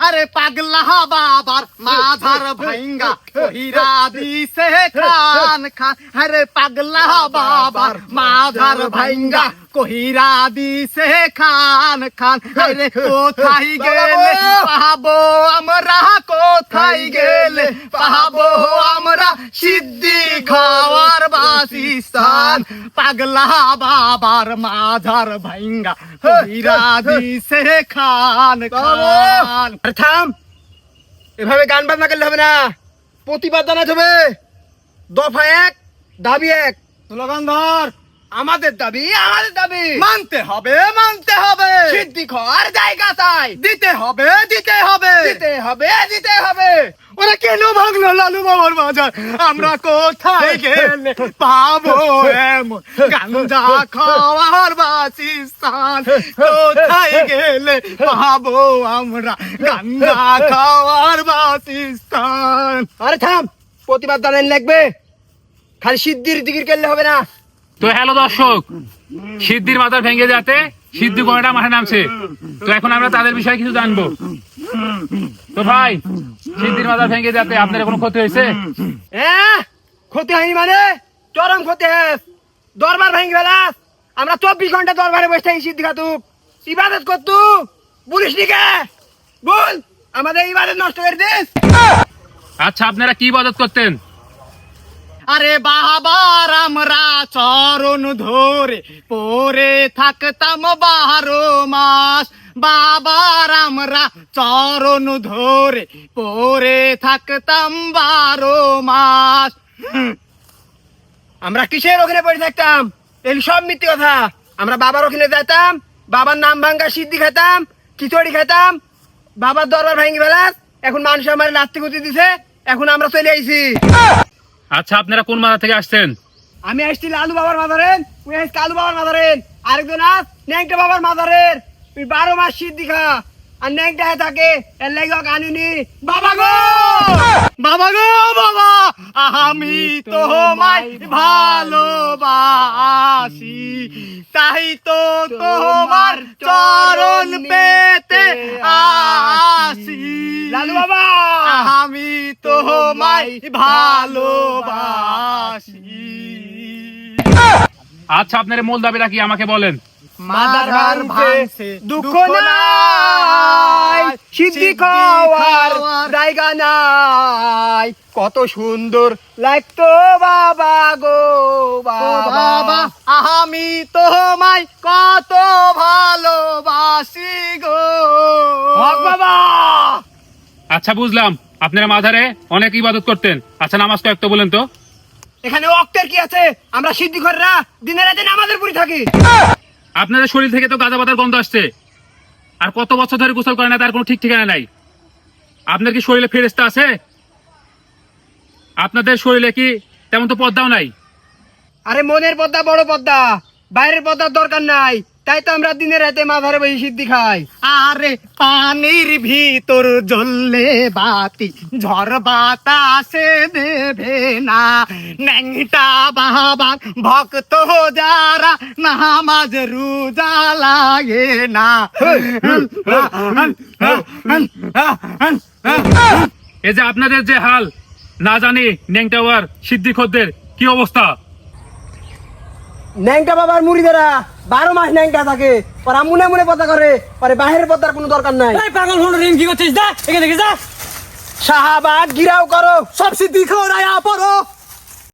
আরে পাগলা বাবার মাথার ভাঙ্গা কহিরা দিছে খান খান। আরে পাগলা বাবার মাথার ভাঙ্গা কহিরা দিছে খান খান। আরে কোথায় গেলে পাবো আমরা, কোথায় গেলে পাবো আমরা সিদ্ধি খাওয়ার বাসিস্তান। পাগলা বাবার মাথার ভাঙ্গা কহিরা দিছে খান খান। আরে থাম, এভাবে গান বাজনা করলে হবে না, প্রতিবাদ জানাতে হবে। দফা এক, দাবি এক। স্লোগান ধর। আমাদের দাবি, আমাদের দাবি মানতে হবে, মানতে হবে। সিদ্ধি খাওয়ার জায়গা চাই, দিতে হবে, দিতে হবে। দিতে হবে, দিতে হবে। ওরা কেন ভাঙলো লালু বাবার বাজার? আমরা কোথায় গেলে পাবো এমন গাঞ্জা খাওয়ার বাসিস্তান? কোথায় গেলে পাবো আমরা গাঞ্জা খাওয়ার বাসিস্তান? আরে থাম, প্রতিবাদ জানান লাগবে, খালি সিদ্ধির দিকির করলে হবে না। তো হ্যালো দর্শক, সিদ্ধির মাথা ভেঙে যাতে সিদ্ধি কয়টা মাঠে নামছে। তো এখন আমরা তাদের বিষয়ে কিছু জানবো। তো ভাই, সিদ্ধির মাথা ভেঙে যাতে আপনার কোনো ক্ষতি হয়েছে? ক্ষতি হয়নি মানে চরম ক্ষতি হয়েছে। দরবার ভেঙে ফেলাস। আমরা 24 ঘন্টা দরবারে বসে থাকি সিদ্ধি খাতুক, ইবাদত করতু, বলিস নি কে? বল, আমাদের ইবাদত নষ্ট করে দিস। আচ্ছা, আপনারা কি ইবাদত করতেন? আরে বাবার আমরা চরণ ধরে পরে থাকতাম 12 মাস। বাবার আমরা চরণ ধরে পরে থাকতাম 12 মাস। আমরা কিসের ওখানে পড়ে থাকতাম? এই সব মিথ্যে কথা। আমরা বাবার ওখানে যেতাম, বাবার নাম ভাঙ্গা সিদ্ধি খেতাম, খিচুড়ি খেতাম। বাবার দরবার ভেঙে ফেলাস। এখন মানুষ আমার লাত্তি গুতি দিছে, এখন আমরা চলে আইছি। আচ্ছা, আপনারা কোন মাথা থেকে আসছেন? আমি আসছি লালু বাবার মাদারেন, তুই আসছি কালু বাবার মাদারেন, আরেকজন আস ন্যাংটা বাবার মাদারের। তুই 12 মাস সিদ্ধি খা আর ন্যাংটা হয়ে থাকে, এর লাগে কানুনি। বাবা গো, বাবা গো বাবা, আমি তোমায় ভালোবাসি, তাই তো তোমার চরণ পেতে আসি। লালু বাবা, আমি তোমায় ভালোবাসি। আচ্ছা, আপনার মূল দাবিটা কি আমাকে বলেন। মাদার ভাঙছে দুঃখ নাই, সিদ্ধি খাওয়ার জায়গা নাই। কত সুন্দর লাগতো বাবা গো বাবা, আমি তোমায় কত ভালোবাসি গো বাবা। আচ্ছা, বুঝলাম আপনারা মাথারে অনেক ইবাদত করতেন। আচ্ছা, নামাজ কয়েকটা বলেন তো। এখানে অক্তের কি আছে? আমরা সিদ্ধি ঘররা দিনে রাতে নামাজের পড়ি থাকি। আপনাদের শরীর থেকে তো গাঁজা পাতার গন্ধ আসছে। আর কত বছর ধরে গোসল করে না, তার কোনো ঠিক ঠিকানা নাই। আপনার কি শরীরে ফেরেশতা আছে? আপনাদের শরীরে কি তেমন তো পর্দাও নাই। আরে মনের পর্দা বড় পর্দা, বাইরের পর্দার দরকার নাই। তাই তো আমরা দিনে রাতে মাথারে বসে সিদ্ধি খাই। আরে পানির ভিতর জ্বললে বাতি ঝড় বাতাসে দেবে না। ন্যাংটা বাবার ভক্ত যারা নামাজ রোজা লাগে না। এই যে আপনাদের যে হাল, না জানি ন্যাংটাওয়ার সিদ্ধি খদ্দের কি অবস্থা। ন্যাংটা বাবার মুড়িদেরা 12 মাস ন্যাংটা থাকে, ওরা মনে মনে পর্দা করে, পরে বাহিরের পর্দার কোনো দরকার নাই। পাগল হলো রিম, কি করছিস? যা এখানে থেকে যা। শাহবাগ গিরাও করো, সব সিদ্ধি খাওয়া পড়ো।